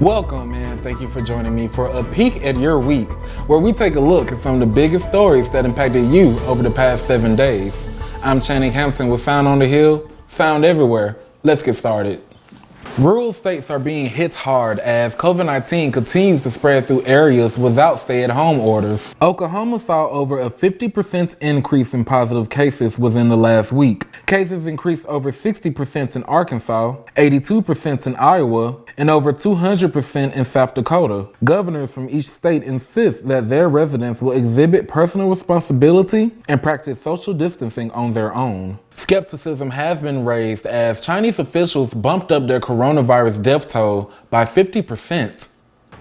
Welcome and thank you for joining me for a peek at your week, where we take a look at some of the biggest stories that impacted you over the past 7 days. I'm Hampton with Found on the Hill, found everywhere. Let's get started. Rural states are being hit hard as COVID-19 continues to spread through areas without stay-at-home orders. Oklahoma saw over a 50% increase in positive cases within the last week. Cases increased over 60% in Arkansas, 82% in Iowa, and over 200% in South Dakota. Governors from each state insist that their residents will exhibit personal responsibility and practice social distancing on their own. Skepticism has been raised as Chinese officials bumped up their coronavirus death toll by 50%.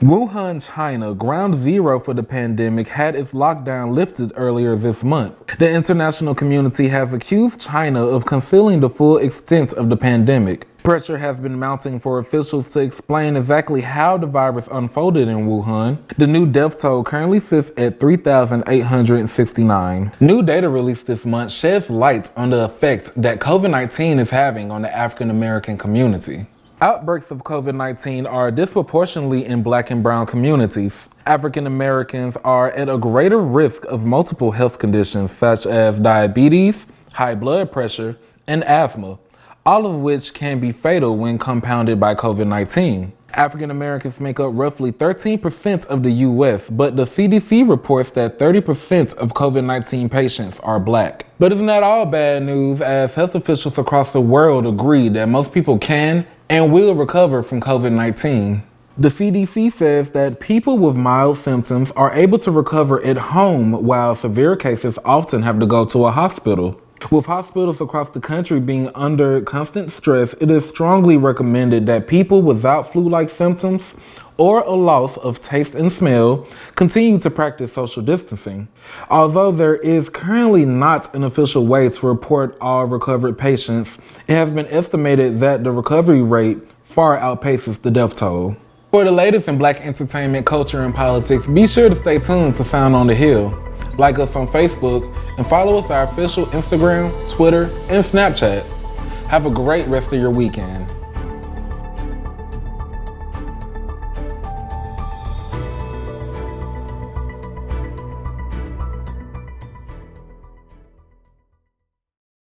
Wuhan, China, ground zero for the pandemic, had its lockdown lifted earlier this month. The international community has accused China of concealing the full extent of the pandemic. Pressure has been mounting for officials to explain exactly how the virus unfolded in Wuhan. The new death toll currently sits at 3,869. New data released this month sheds light on the effect that COVID-19 is having on the African American community. Outbreaks of COVID-19 are disproportionately in Black and Brown communities. African Americans are at a greater risk of multiple health conditions such as diabetes, high blood pressure, and asthma, all of which can be fatal when compounded by COVID-19. African Americans make up roughly 13% of the U.S., but the CDC reports that 30% of COVID-19 patients are Black. But it's not all bad news, as health officials across the world agree that most people can and will recover from COVID-19. The CDC says that people with mild symptoms are able to recover at home, while severe cases often have to go to a hospital. With hospitals across the country being under constant stress, it is strongly recommended that people without flu-like symptoms or a loss of taste and smell continue to practice social distancing. Although there is currently not an official way to report all recovered patients, it has been estimated that the recovery rate far outpaces the death toll. For the latest in Black entertainment, culture, and politics, be sure to stay tuned to Found on the Hill. Like us on Facebook and follow us on our official Instagram, Twitter, and Snapchat. Have a great rest of your weekend.